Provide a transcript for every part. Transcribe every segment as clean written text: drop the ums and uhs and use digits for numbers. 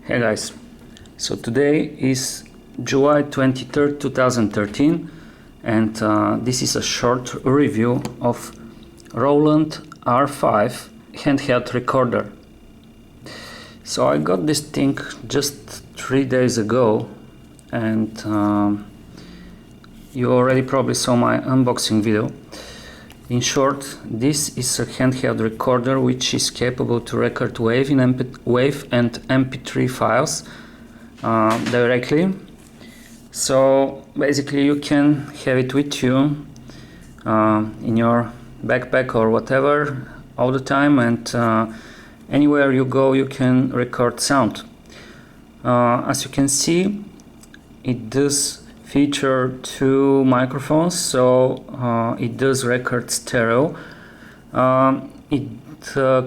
Hey guys, so today is July 23rd, 2013 and this is a short review of Roland R-05 handheld recorder. So I got this thing just 3 days ago and you already probably saw my unboxing video. In short, this is a handheld recorder which is capable to record WAV and MP3 files directly. So basically you can have it with you in your backpack or whatever all the time, and anywhere you go you can record sound. As you can see, it does feature 2 microphones, so it does record stereo. It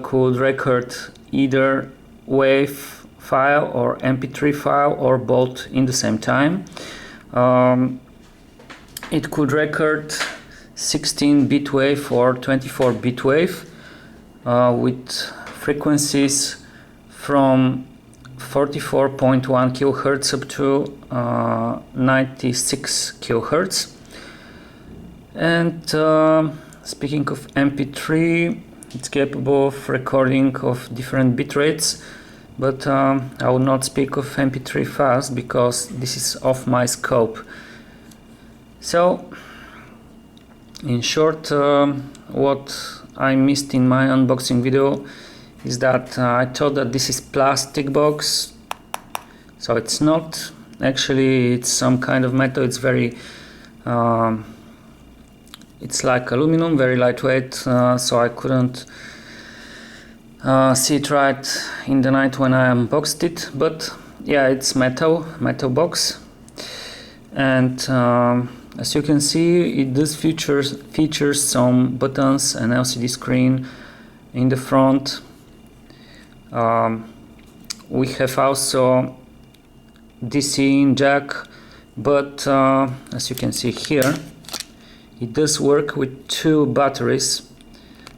could record either WAV file or MP3 file or both in the same time. It could record 16-bit wave or 24-bit wave with frequencies from 44.1 kHz up to 96 kHz. And speaking of MP3, it's capable of recording of different bit rates, but I will not speak of MP3 files because this is off my scope. So in short, what I missed in my unboxing video is that I thought that this is plastic box. So it's not. Actually, it's some kind of metal. It's very it's like aluminum, very lightweight, so I couldn't see it right in the night when I unboxed it. But yeah, it's metal box, and as you can see, it does features some buttons, an LCD screen in the front. We have also DC in jack, but as you can see here, it does work with 2 batteries,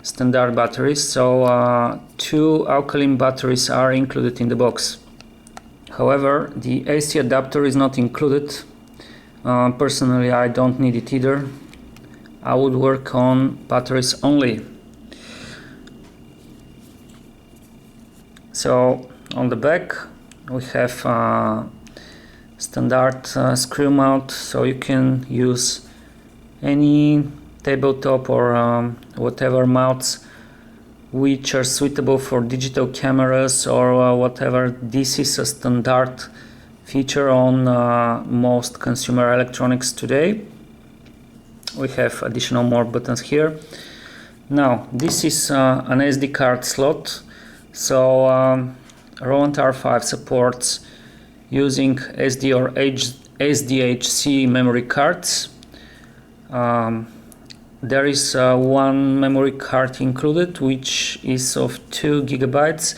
standard batteries, so 2 alkaline batteries are included in the box. However, the AC adapter is not included. Personally, I don't need it either. I would work on batteries only. So on the back we have standard screw mount, so you can use any tabletop or whatever mounts which are suitable for digital cameras or whatever. This is a standard feature on most consumer electronics today. We have additional more buttons here. Now this is an SD card slot. So Roland R-05 supports using SD or SDHC memory cards. There is one memory card included, which is of 2 GB.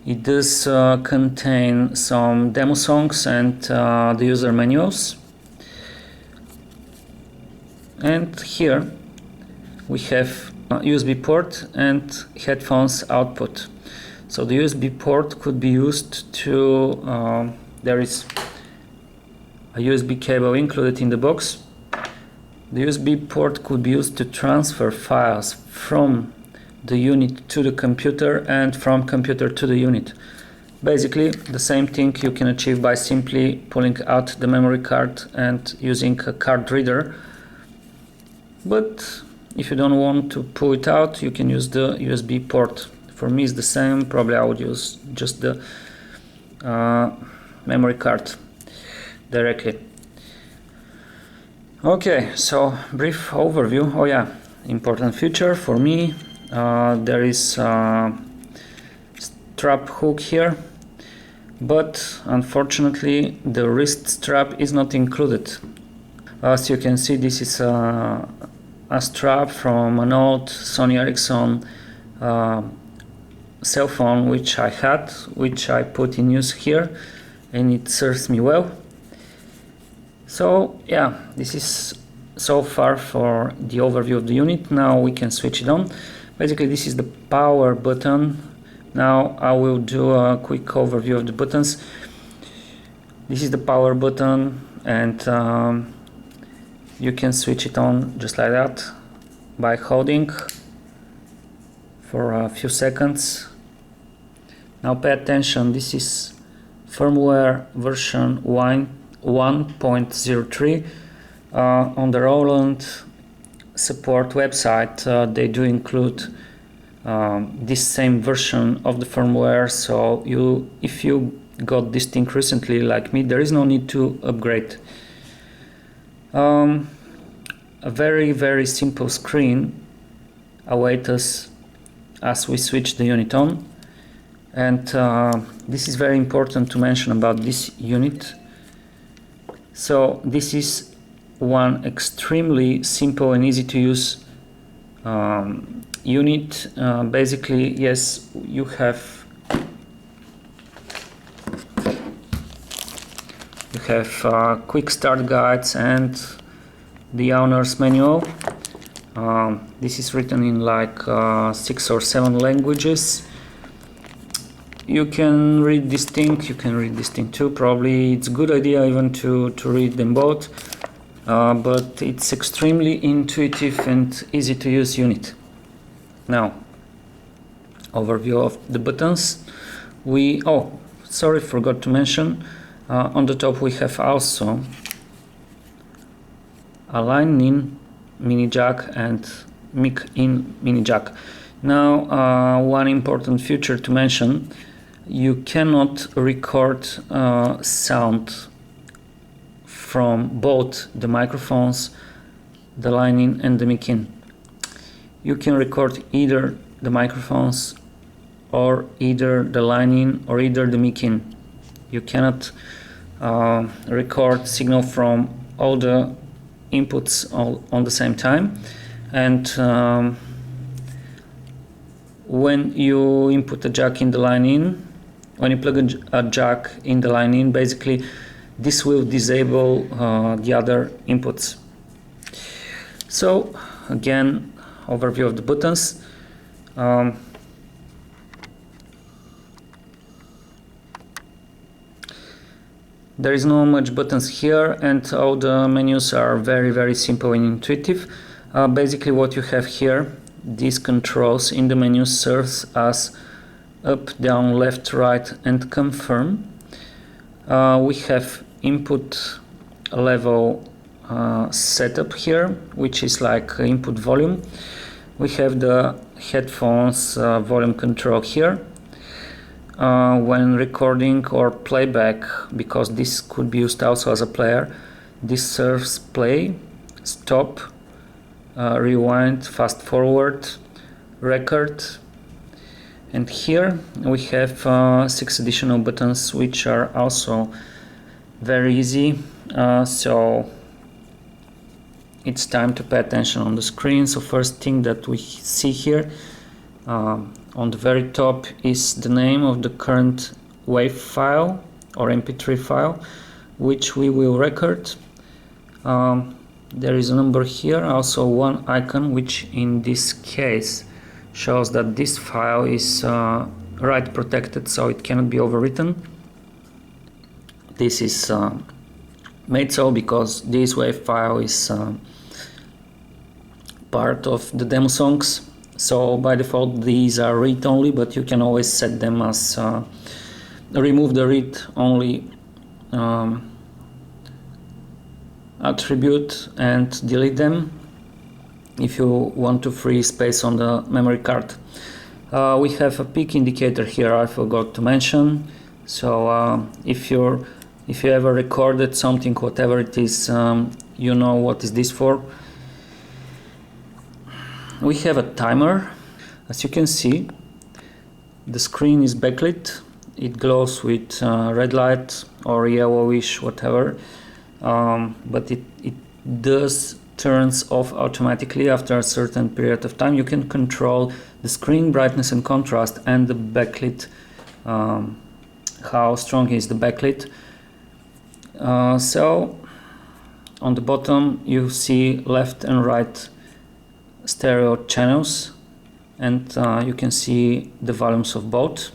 It does contain some demo songs and the user manuals. And here we have a USB port and headphones output. So the USB port could be used to, there is a USB cable included in the box. The USB port could be used to transfer files from the unit to the computer and from computer to the unit. Basically the same thing you can achieve by simply pulling out the memory card and using a card reader. But if you don't want to pull it out, you can use the USB port. For me it's the same. Probably I would use just the memory card directly. Okay, so brief overview. Oh yeah, important feature for me, there is a strap hook here, but unfortunately the wrist strap is not included. As you can see, this is a strap from an old Sony Ericsson cell phone which I had, which I put in use here, and it serves me well. So yeah, this is so far for the overview of the unit. Now we can switch it on. Basically this is the power button Now I will do a quick overview of the buttons. This is the power button, and you can switch it on just like that by holding for a few seconds. Now pay attention, this is firmware version 1.03. On the Roland support website they do include this same version of the firmware, so if you got this thing recently like me, there is no need to upgrade. A very simple screen awaits us as we switch the unit on, and this is very important to mention about this unit. So this is one extremely simple and easy to use unit. Basically, yes, you have quick start guides and the owner's manual. This is written in like 6 or 7 languages. You can read this thing, you can read this thing too. Probably it's a good idea even to read them both, but it's extremely intuitive and easy to use unit. Now, overview of the buttons. Sorry, forgot to mention, on the top we have also a line in mini jack and mic in mini jack. Now, one important feature to mention: you cannot record sound from both the microphones, the line in and the mic in. You can record either the microphones or either the line in or either the mic in. You cannot record signal from all the inputs all on the same time. And when you input a jack in the line in, when you plug a jack in the line in, basically this will disable the other inputs. So again, overview of the buttons. There is no much buttons here, and all the menus are very simple and intuitive. Basically what you have here, these controls in the menu serves as up, down, left, right and confirm. We have input level setup here, which is like input volume. We have the headphones volume control here. When recording or playback, because this could be used also as a player, this serves play, stop, rewind, fast forward, record. And here we have 6 additional buttons, which are also very easy. So it's time to pay attention on the screen. So first thing that we see here on the very top is the name of the current WAV file or MP3 file, which we will record. There is a number here, also one icon, which in this case shows that this file is write protected, so it cannot be overwritten. This is made so because this WAV file is part of the demo songs. So by default these are read only, but you can always set them as remove the read only attribute and delete them if you want to free space on the memory card. We have a peak indicator here, I forgot to mention. So if you ever recorded something, whatever it is, you know what is this for. We have a timer. As you can see, the screen is backlit. It glows with red light or yellowish, whatever, but it does turns off automatically after a certain period of time. You can control the screen brightness and contrast and the backlit, how strong is the backlit. So on the bottom you see left and right stereo channels, and you can see the volumes of both.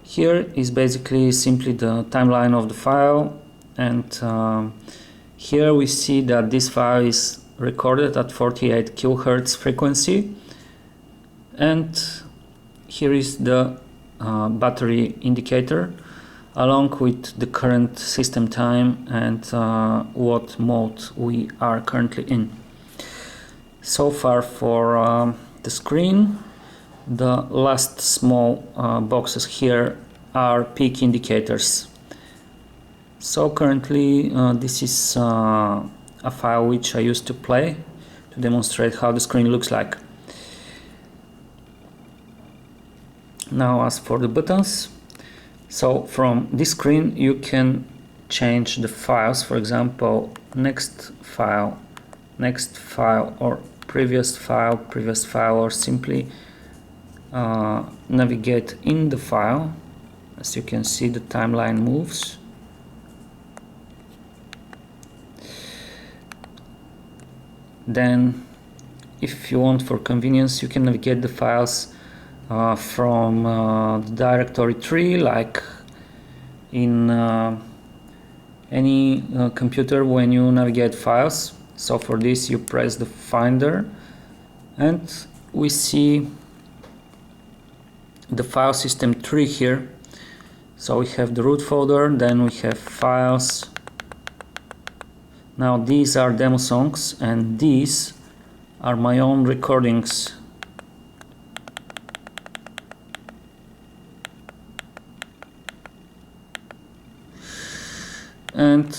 Here is basically simply the timeline of the file, and here we see that this file is recorded at 48 kHz frequency, and here is the battery indicator along with the current system time and what mode we are currently in. So far for the screen, the last small boxes here are peak indicators. So currently this is a file which I used to play to demonstrate how the screen looks like. Now as for the buttons, so from this screen you can change the files, for example next file, or previous file, or simply navigate in the file. As you can see, the timeline moves. Then if you want, for convenience, you can navigate the files from the directory tree, like in any computer when you navigate files. So for this you press the Finder, and we see the file system tree here. So we have the root folder, then we have files. Now these are demo songs, and these are my own recordings. And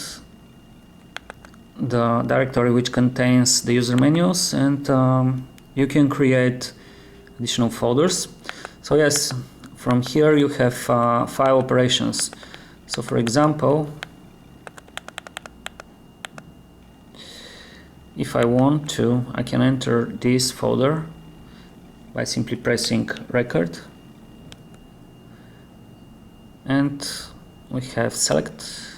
the directory which contains the user menus, and you can create additional folders. So yes, from here you have file operations. So for example, if I want to, I can enter this folder by simply pressing record, and we have select.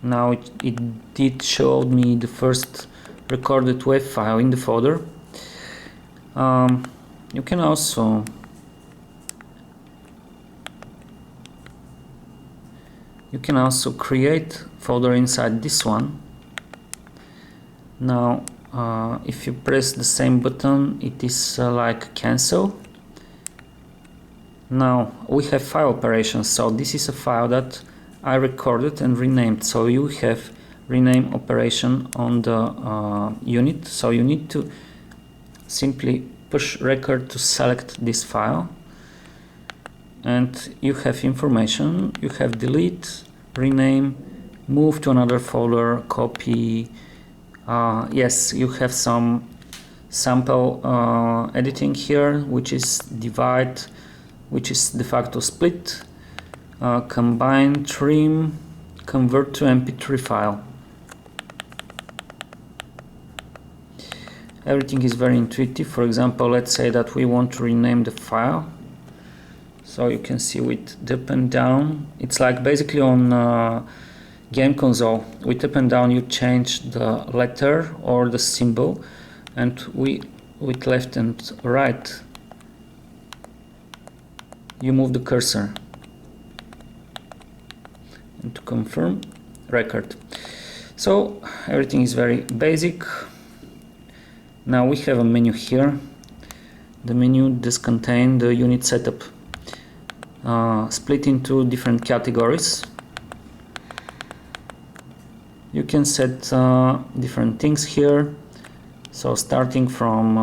Now it did show me the first recorded WAV file in the folder. You can also create folder inside this one. Now if you press the same button, it is like cancel. Now we have file operations, so this is a file that I recorded and renamed. So you have rename operation on the unit, so you need to simply push record to select this file, and you have information. You have delete, rename, move to another folder, copy. Yes, you have some sample editing here, which is divide, which is de facto split, combine, trim, convert to MP3 file. Everything is very intuitive. For example, let's say that we want to rename the file. So you can see with up and down, it's like basically on game console. With up and down you change the letter or the symbol, and with left and right you move the cursor. And to confirm, record. So everything is very basic. Now we have a menu here. The menu does contain the unit setup, split into different categories. You can set different things here. So starting from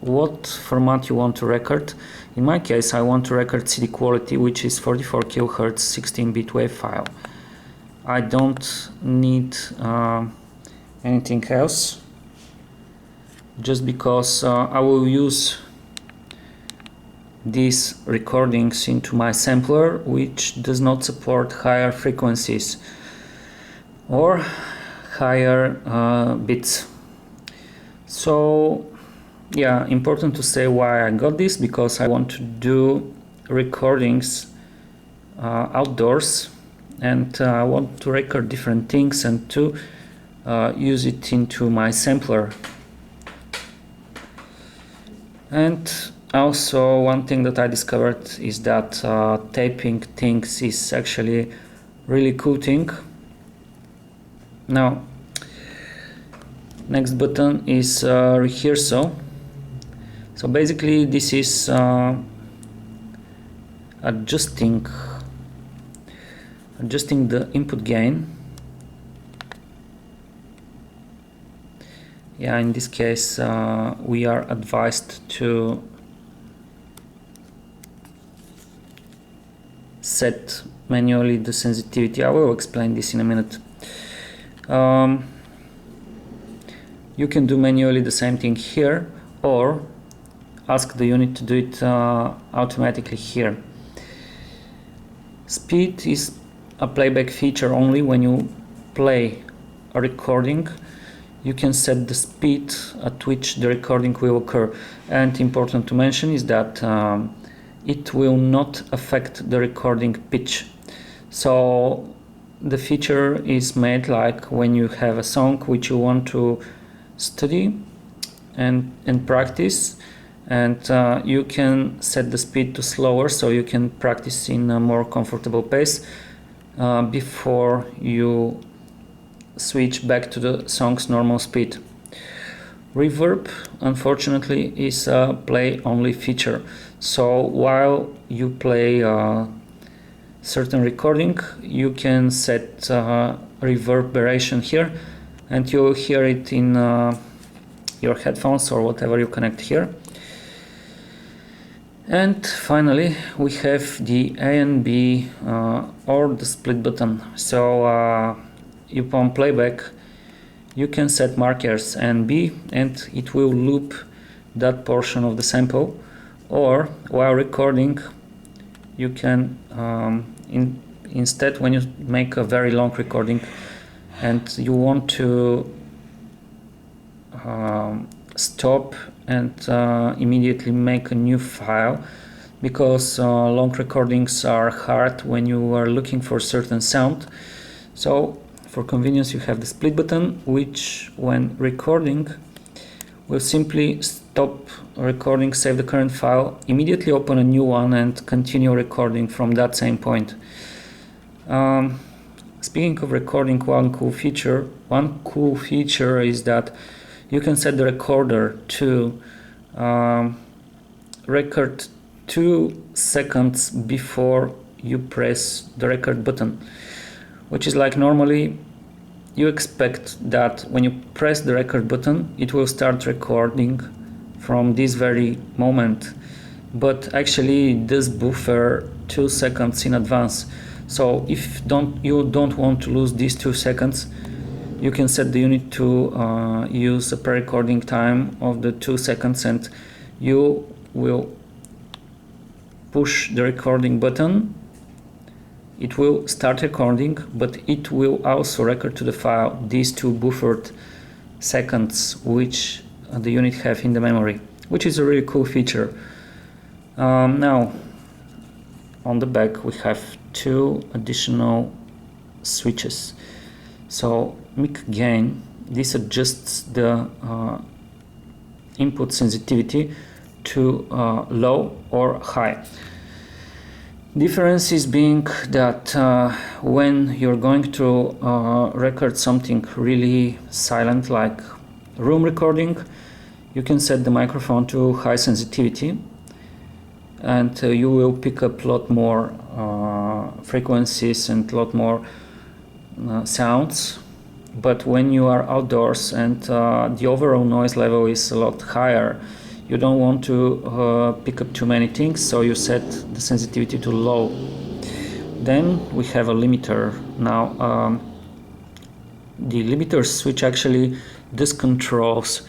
what format you want to record. In my case, I want to record CD quality, which is 44 kHz 16-bit WAV file. I don't need anything else, just because I will use these recordings into my sampler, which does not support higher frequencies or higher bits. So yeah, important to say why I got this, because I want to do recordings outdoors, and I want to record different things and to use it into my sampler. And also one thing that I discovered is that taping things is actually really cool thing. Now, next button is rehearsal. So basically this is adjusting the input gain. Yeah, in this case we are advised to set manually the sensitivity. I will explain this in a minute. You can do manually the same thing here, or ask the unit to do it automatically here. Speed is a playback feature only when you play a recording. You can set the speed at which the recording will occur, and important to mention is that it will not affect the recording pitch. So the feature is made like when you have a song which you want to study and practice, and you can set the speed to slower so you can practice in a more comfortable pace before you switch back to the song's normal speed. Reverb, unfortunately, is a play only feature. So while you play a certain recording, you can set reverberation here, and you will hear it in your headphones or whatever you connect here. And finally we have the A and B or the split button. So upon playback you can set markers A and B, and it will loop that portion of the sample, or while recording you can instead, when you make a very long recording and you want to stop and immediately make a new file, because long recordings are hard when you are looking for certain sound. So for convenience you have the split button, which when recording will simply stop recording, save the current file, immediately open a new one and continue recording from that same point. Speaking of recording, one cool feature is that you can set the recorder to record 2 seconds before you press the record button, which is like normally you expect that when you press the record button it will start recording from this very moment, but actually this buffer 2 seconds in advance. So if you don't want to lose these 2 seconds, you can set the unit to use a pre-recording time of the 2 seconds, and you will push the recording button. It will start recording, but it will also record to the file these 2 buffered seconds which the unit have in the memory, which is a really cool feature. Now on the back we have 2 additional switches. So mic gain, this adjusts the input sensitivity to low or high. Difference is being that when you're going to record something really silent like room recording, you can set the microphone to high sensitivity, and you will pick up a lot more frequencies and a lot more sounds. But when you are outdoors and the overall noise level is a lot higher, you don't want to pick up too many things, so you set the sensitivity to low. Then we have a limiter. Now the limiter switch actually discontrols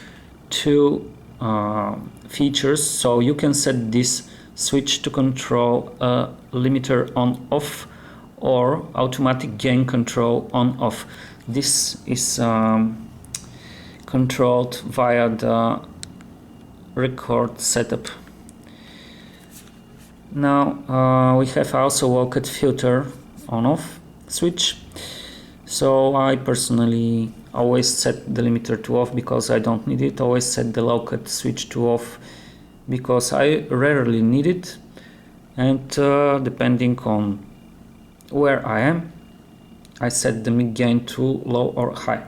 2 features, so you can set this switch to control a limiter on off or automatic gain control on off. This is controlled via the record setup. Now we have also low-cut filter on off switch. So I personally always set the limiter to off because I don't need it. Always set the low cut switch to off because I rarely need it, and depending on where I am, I set the mid gain to low or high.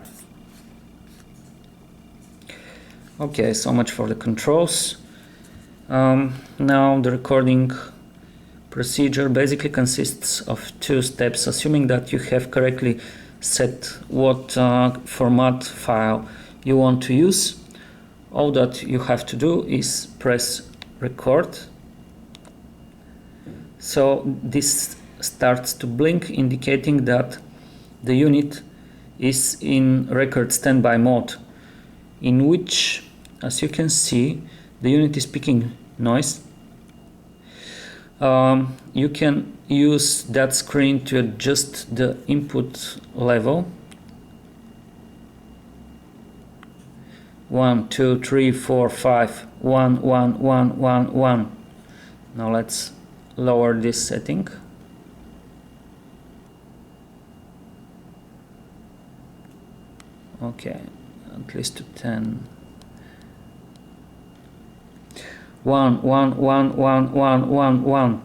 Okay, so much for the controls. Now the recording procedure basically consists of two steps. Assuming that you have correctly set what format file you want to use, all that you have to do is press record. So this starts to blink, indicating that the unit is in record standby mode, in which, as you can see, the unit is picking noise. You can use that screen to adjust the input level. 1, 2, 3, 4, 5, 1, 1, 1, 1, 1. Now let's lower this setting. Okay, at least to 10. 1, 1, 1, 1, 1, 1, 1.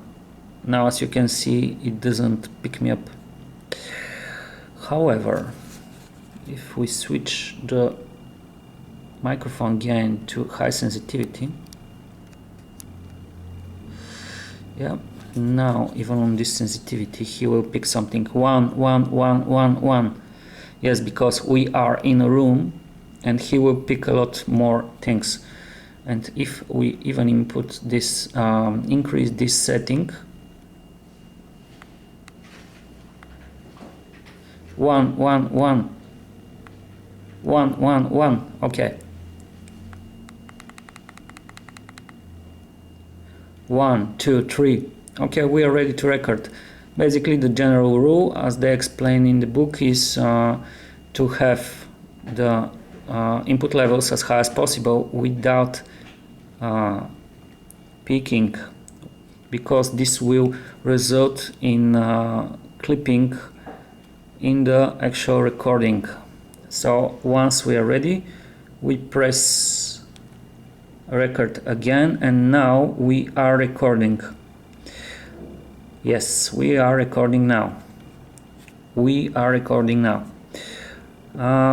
Now, as you can see, it doesn't pick me up. However, if we switch the microphone gain to high sensitivity, yeah, now even on this sensitivity he will pick something. 1, 1, 1, 1, 1. Yes, because we are in a room and he will pick a lot more things. And if we even input this, increase this setting, 1, 1, 1, 1, 1, 1, okay. 1, 2, 3. Okay, we are ready to record. Basically, the general rule, as they explain in the book, is to have the input levels as high as possible without peaking, because this will result in clipping in the actual recording. So once we are ready, we press record again, and now we are recording. Yes, we are recording now. We are recording now.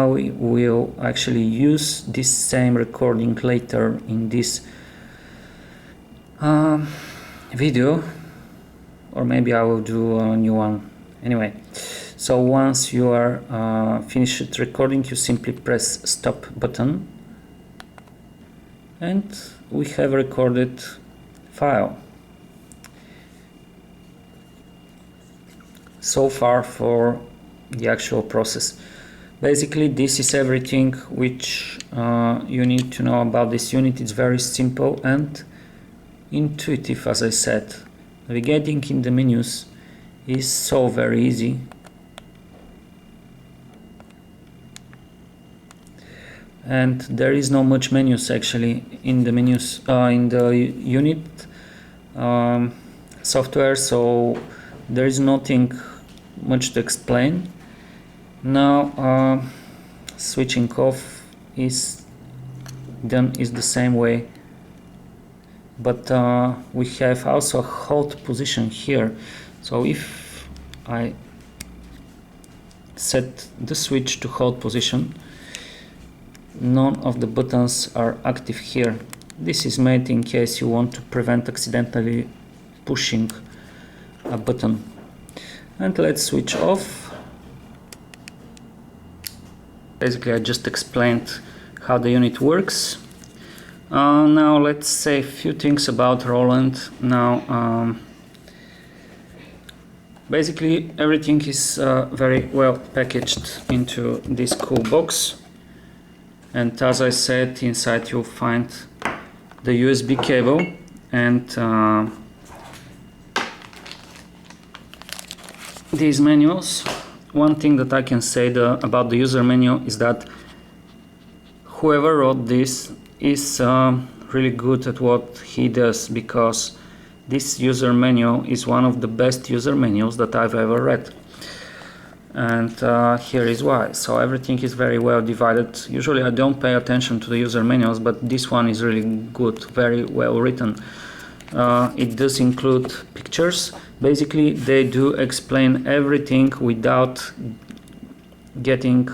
We will actually use this same recording later in this video, or maybe I will do a new one. Anyway, so once you are finished recording, you simply press stop button, and we have a recorded file. So far for the actual process. Basically, this is everything which you need to know about this unit. It's very simple and intuitive, as I said. Navigating in the menus is so very easy. And there is not much menus actually in the menus in the unit software, so there is nothing much to explain. Now switching off is done is the same way, but we have also a hold position here. So if I set the switch to hold position, none of the buttons are active here. This is made in case you want to prevent accidentally pushing a button. And let's switch off. Basically, I just explained how the unit works. Now let's say a few things about Roland. Now basically everything is very well packaged into this cool box, and as I said, inside you'll find the USB cable and these manuals. One thing that I can say about the user manual is that whoever wrote this is really good at what he does, because this user manual is one of the best user manuals that I've ever read. and here is why. So everything is very well divided. Usually I don't pay attention to the user manuals, but this one is really good, very well written. It does include pictures. Basically they do explain everything without getting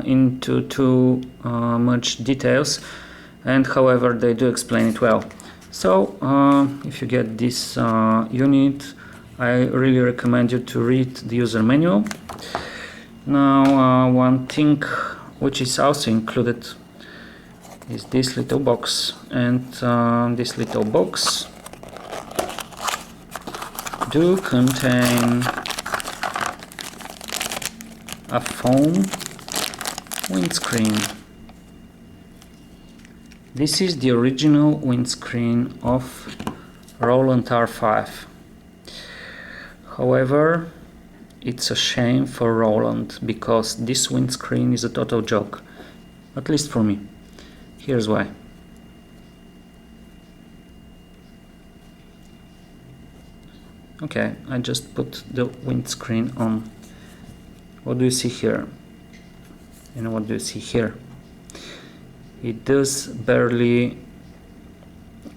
into too much details, and however they do explain it well. So if you get this unit, I really recommend you to read the user manual. Now one thing which is also included is this little box, and this little box do contain a foam windscreen. This is the original windscreen of Roland R-05. However, it's a shame for Roland, because this windscreen is a total joke, at least for me. Here's why. Okay, I just put the windscreen on. What do you see here? And what do you see here? It does barely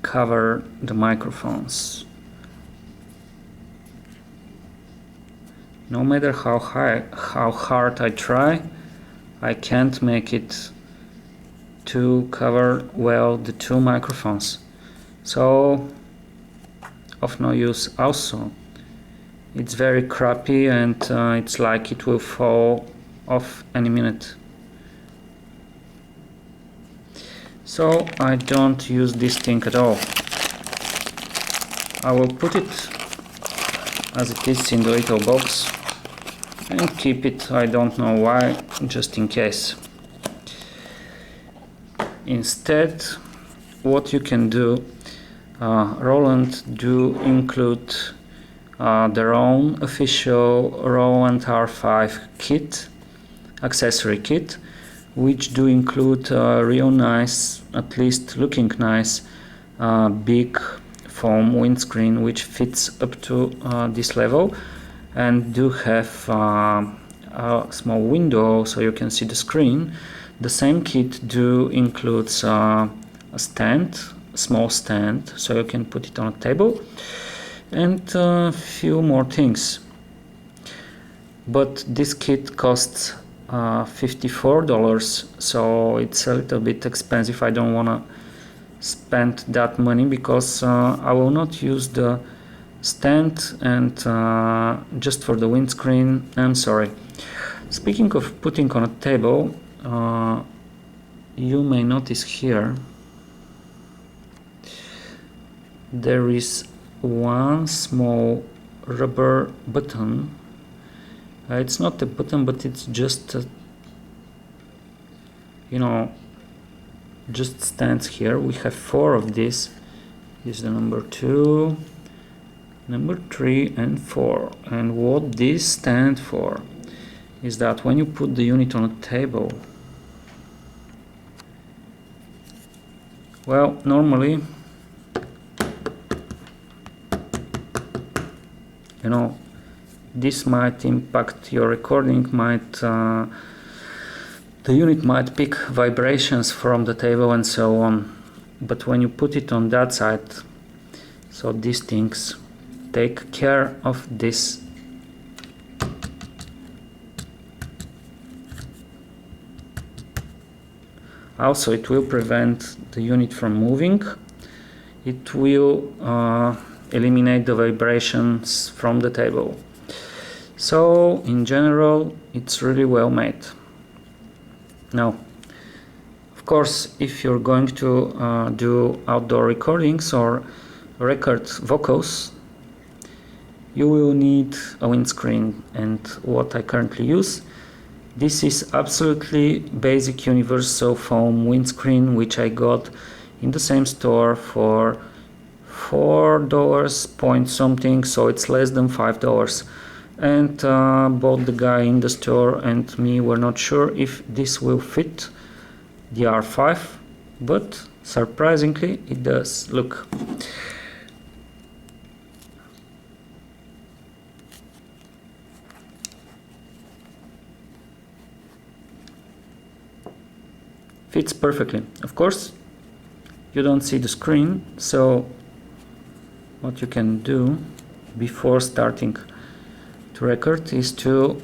cover the microphones. No matter how hard I try, I can't make it to cover well the two microphones. So, of no use also. It's very crappy, and it's like it will fall off any minute. So I don't use this thing at all. I will put it as it is in the little box and keep it, I don't know why, just in case. Instead, what you can do, Roland do include their own official Roland R-05 kit, accessory kit, which do include real nice, at least looking nice, big foam windscreen which fits up to this level, and do have a small window so you can see the screen. The same kit do includes a stand, small stand, so you can put it on a table, and a few more things. But this kit costs $54, so it's a little bit expensive. I don't want to spend that money, because I will not use the stand, and just for the windscreen, I'm sorry. Speaking of putting on a table, you may notice here there is one small rubber button. It's not a button, but it's just just stands here. We have 4 of these. This is the number 2, number 3 and 4. And what this stands for is that when you put the unit on a table, well, normally, this might impact your recording, the unit might pick vibrations from the table and so on. But when you put it on that side, so these things take care of this. Also, it will prevent the unit from moving. It will eliminate the vibrations from the table. So in general, it's really well made. Now, of course, if you're going to do outdoor recordings or record vocals, you will need a windscreen, and what I currently use, this is absolutely basic universal foam windscreen, which I got in the same store for $4 point something, so it's less than $5. And both the guy in the store and me were not sure if this will fit the R5, but surprisingly it does. Look. fits perfectly. Of course, you don't see the screen, so what you can do before starting to record is to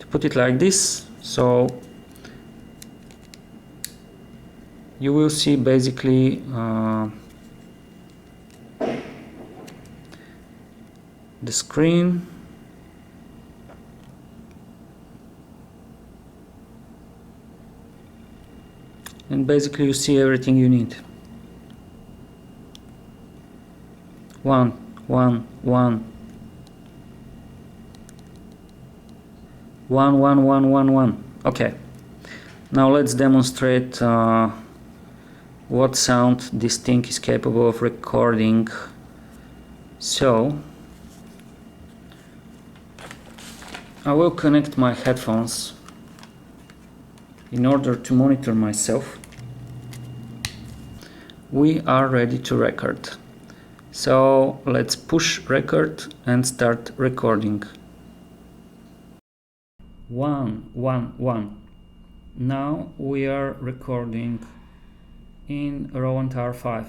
put it like this, so you will see basically the screen, and basically you see everything you need. 1 1 1 1 1 1 1 1. Okay, now let's demonstrate what sound this thing is capable of recording. So I will connect my headphones in order to monitor myself. We are ready to record. So let's push record and start recording. 1 1 1. Now we are recording in Roland R-05.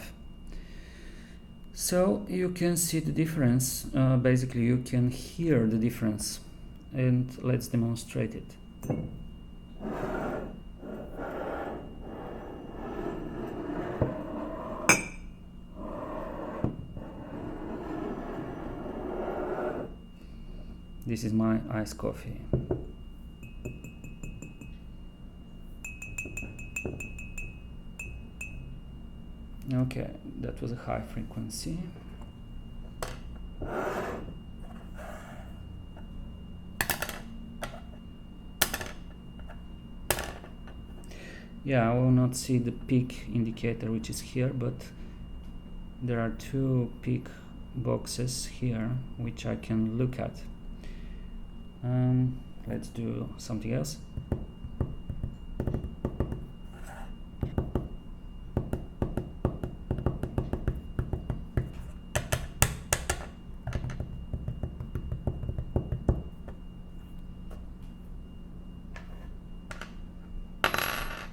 So you can see the difference. Basically you can hear the difference, and let's demonstrate it. This is my iced coffee. Okay, that was a high frequency. Yeah, I will not see the peak indicator, which is here, but there are two peak boxes here which I can look at. Let's do something else.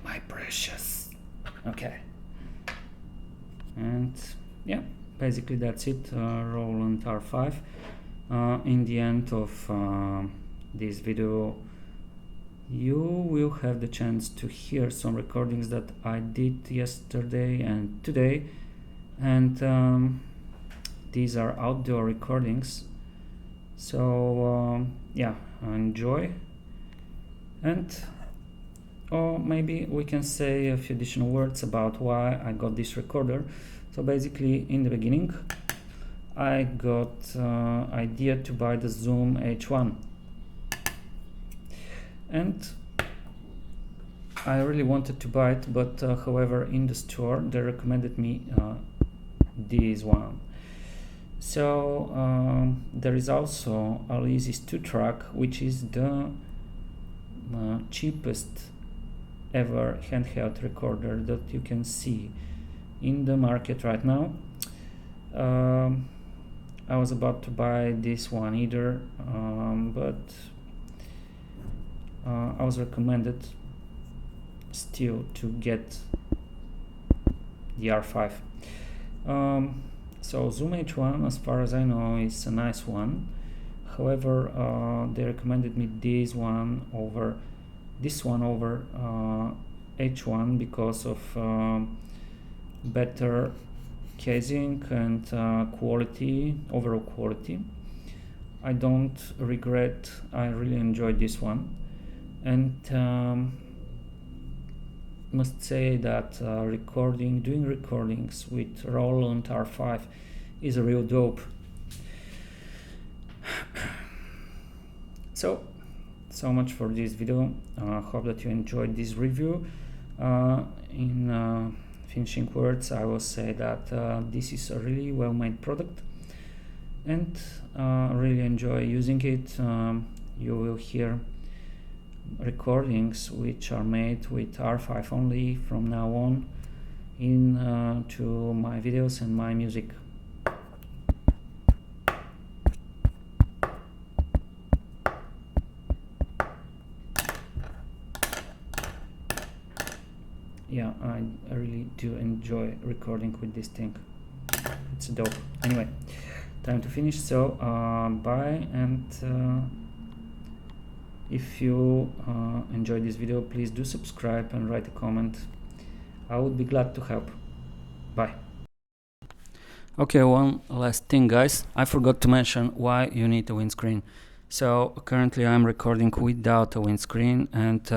My precious. Okay. And yeah, basically that's it. Roland R-05. In the end of this video, you will have the chance to hear some recordings that I did yesterday and today, and these are outdoor recordings. So yeah, enjoy. And or maybe we can say a few additional words about why I got this recorder. So basically, in the beginning, I got idea to buy the Zoom H1, and I really wanted to buy it, but however in the store they recommended me this one. So there is also Aliz's 2-track, which is the cheapest ever handheld recorder that you can see in the market right now. I was about to buy this one either, but I was recommended still to get the R5. So Zoom H1, as far as I know, is a nice one. However, they recommended me this one over H1 because of better casing and quality, overall quality. I don't regret. I really enjoyed this one, and must say that doing recordings with Roland R-05 is a real dope. So much for this video. Hope that you enjoyed this review. In finishing words, I will say that this is a really well-made product, and really enjoy using it. You will hear recordings which are made with R5 only from now on to my videos and my music. I really do enjoy recording with this thing. It's dope. Anyway, time to finish. So bye, and if you enjoyed this video, please do subscribe and write a comment. I would be glad to help. Bye. Okay, one last thing, guys. I forgot to mention why you need a windscreen. So currently I'm recording without a windscreen, and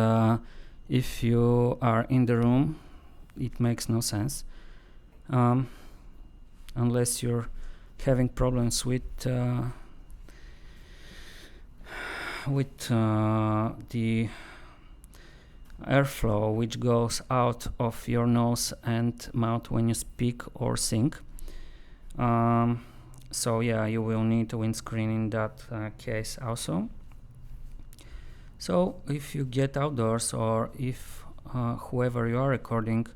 if you are in the room, it makes no sense unless you're having problems with the airflow which goes out of your nose and mouth when you speak or sing. So yeah, you will need a windscreen in that case also. So if you get outdoors, or if whoever you are recording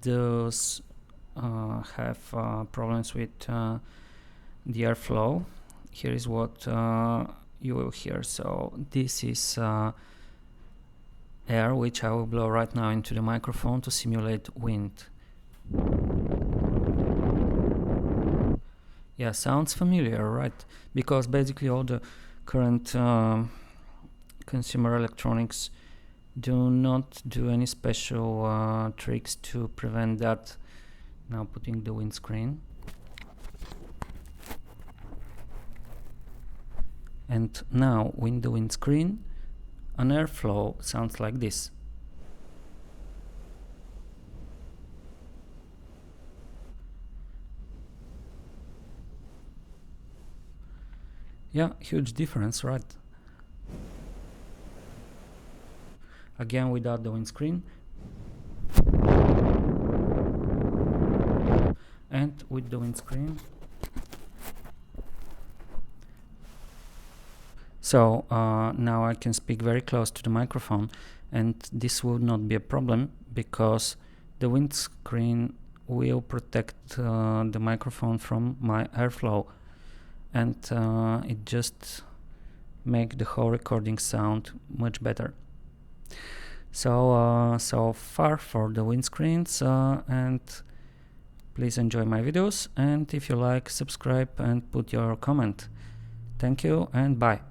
does have problems with the airflow, here is what you will hear. So this is air which I will blow right now into the microphone to simulate wind. Yeah, sounds familiar, right? Because basically all the current consumer electronics do not do any special tricks to prevent that. Now putting the windscreen. And now with the windscreen, an airflow sounds like this. Yeah, huge difference, right? Again without the windscreen. And with the windscreen. So now I can speak very close to the microphone, and this would not be a problem because the windscreen will protect the microphone from my airflow, and it just make the whole recording sound much better. So so far for the windscreens, and please enjoy my videos, and if you like, subscribe and put your comment. Thank you and bye.